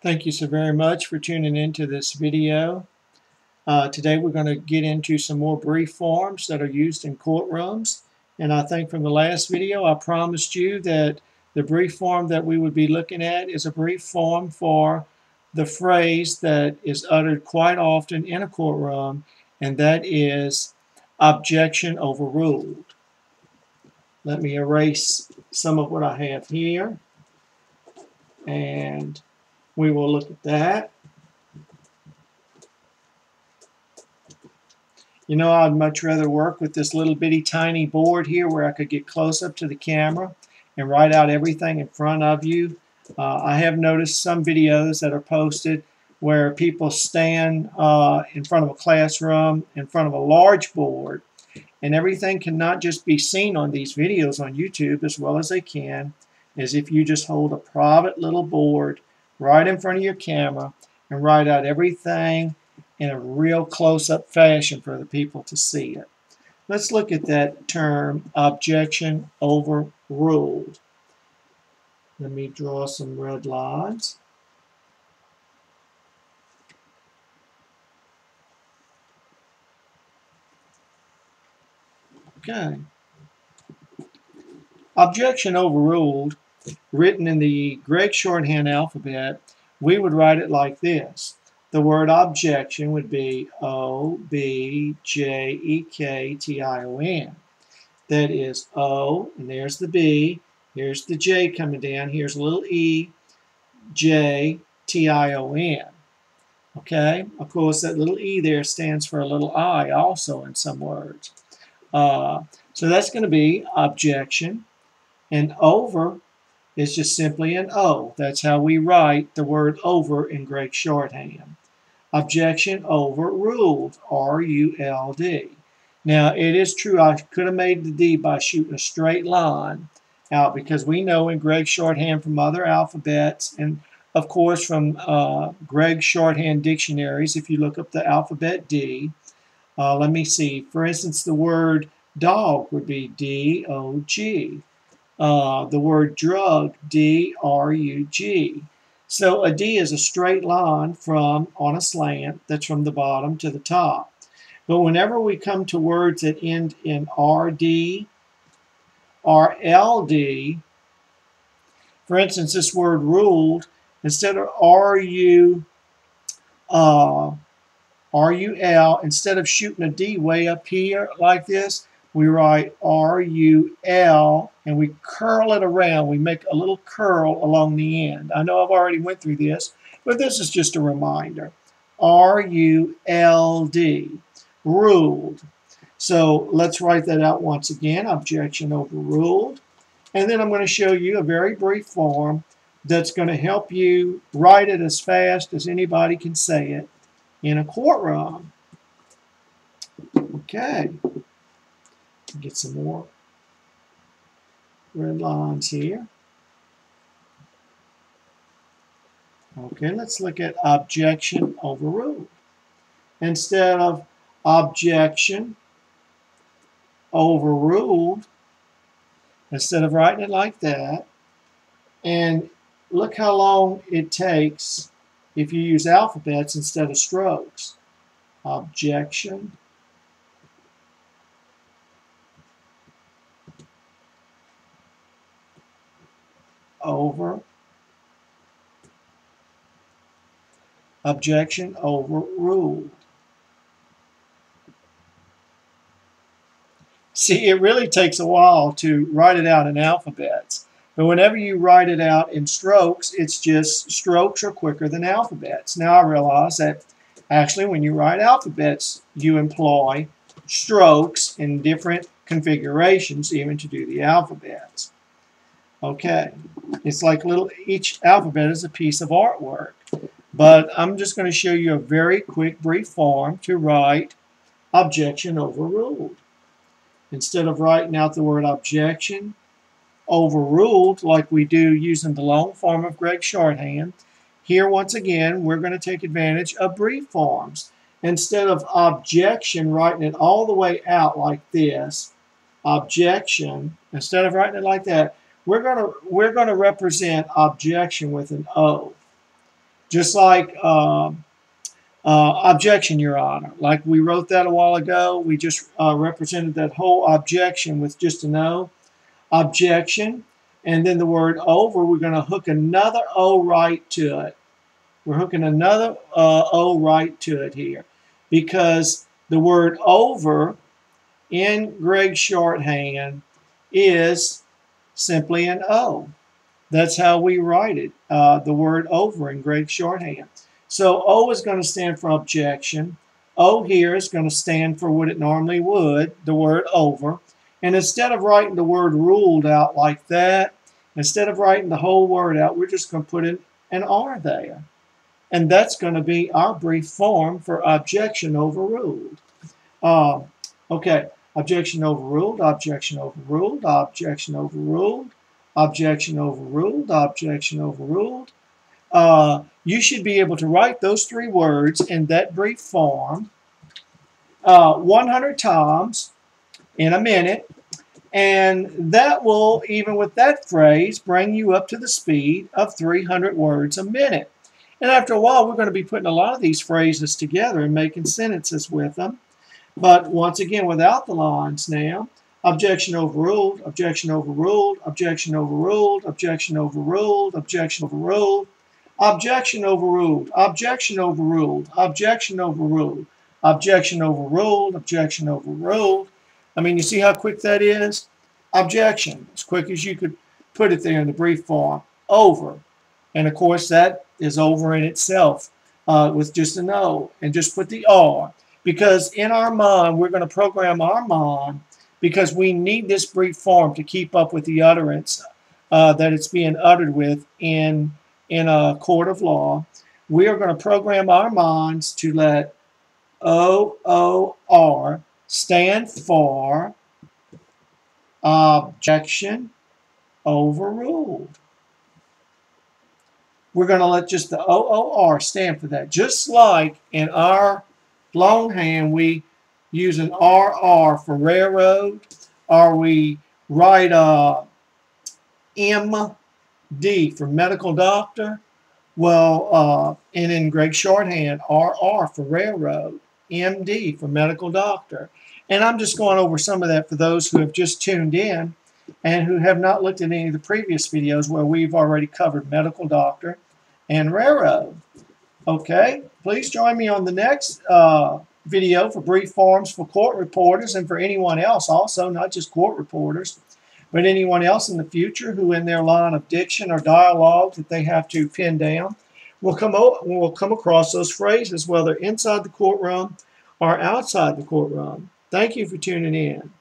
Thank you so very much for tuning into this video. Today we're going to get into some more brief forms that are used in courtrooms. And I think from the last video I promised you that the brief form that we would be looking at is a brief form for the phrase that is uttered quite often in a courtroom, and that is objection overruled. Let me erase some of what I have here, and we will look at that. You know, I'd much rather work with this little bitty tiny board here where I could get close up to the camera and write out everything in front of you. I have noticed some videos that are posted where people stand in front of a classroom, in front of a large board, and everything cannot just be seen on these videos on YouTube as well as they can, as if you just hold a private little board right in front of your camera and write out everything in a real close-up fashion for the people to see it. Let's look at that term, objection overruled. Let me draw some red lines. Okay. Objection overruled, written in the Gregg shorthand alphabet, we would write it like this. The word objection would be O-B-J-E-K-T-I-O-N. That is O, and there's the B, here's the J coming down, here's a little E, J, T-I-O-N. Okay, of course that little E there stands for a little I also in some words. So that's going to be objection, and over is just simply an O. That's how we write the word over in Gregg shorthand. Objection overruled, R-U-L-D. Now, it is true I could have made the D by shooting a straight line out because we know in Gregg shorthand from other alphabets and, of course, from Gregg shorthand dictionaries, if you look up the alphabet D, let me see. For instance, the word dog would be D-O-G. The word drug, D-R-U-G. So a D is a straight line on a slant that's from the bottom to the top. But whenever we come to words that end in RD or LD, for instance, this word ruled, instead of RUL, instead of shooting a D way up here like this, we write R-U-L, and we curl it around. We make a little curl along the end. I know I've already went through this, but this is just a reminder. R-U-L-D, ruled. So let's write that out once again, objection overruled. And then I'm going to show you a very brief form that's going to help you write it as fast as anybody can say it in a courtroom. Okay. Get some more red lines here. Okay, let's look at objection overruled. Instead of objection overruled, instead of writing it like that, and look how long it takes if you use alphabets instead of strokes. Objection over, objection overruled. See, it really takes a while to write it out in alphabets. But whenever you write it out in strokes, it's just strokes are quicker than alphabets. Now I realize that actually when you write alphabets, you employ strokes in different configurations even to do the alphabets. Okay, it's like each alphabet is a piece of artwork. But I'm just going to show you a very quick, brief form to write objection overruled. Instead of writing out the word objection overruled like we do using the long form of Gregg shorthand, here once again we're going to take advantage of brief forms. Instead of objection, writing it all the way out like this, objection, instead of writing it like that, we're going to represent objection with an O. Just like objection, Your Honor. Like we wrote that a while ago, we just represented that whole objection with just an O. Objection, and then the word over, we're going to hook another O right to it. We're hooking another O right to it here because the word over in Greg's shorthand is simply an O. That's how we write it, the word over in Greg's shorthand. So O is going to stand for objection. O here is going to stand for what it normally would, the word over. And instead of writing the word ruled out like that, instead of writing the whole word out, we're just going to put an R there. And that's going to be our brief form for objection overruled. Okay, objection overruled, objection overruled, objection overruled, objection overruled, objection overruled. You should be able to write those three words in that brief form 100 times in a minute, and that will, even with that phrase, bring you up to the speed of 300 words a minute. And after a while, we're going to be putting a lot of these phrases together and making sentences with them. But once again, without the lines now, objection overruled, objection overruled, objection overruled, objection overruled, objection overruled, objection overruled, objection overruled, objection overruled, objection overruled, objection overruled. I mean, you see how quick that is? Objection, as quick as you could put it there in the brief form. Over. And of course, that is over in itself with just an O. And just put the R. Because in our mind, we're going to program our mind because we need this brief form to keep up with the utterance that it's being uttered with in a court of law. We are going to program our minds to let OOR stand for objection overruled. We're going to let just the OOR stand for that. Just like in our longhand, we use an RR for railroad, or we write MD for medical doctor. Well, and in Greg's shorthand, RR for railroad, MD for medical doctor. And I'm just going over some of that for those who have just tuned in and who have not looked at any of the previous videos where we've already covered medical doctor and railroad. Okay, please join me on the next video for brief forms for court reporters and for anyone else also, not just court reporters, but anyone else in the future who in their line of diction or dialogue that they have to pin down will come across those phrases, whether inside the courtroom or outside the courtroom. Thank you for tuning in.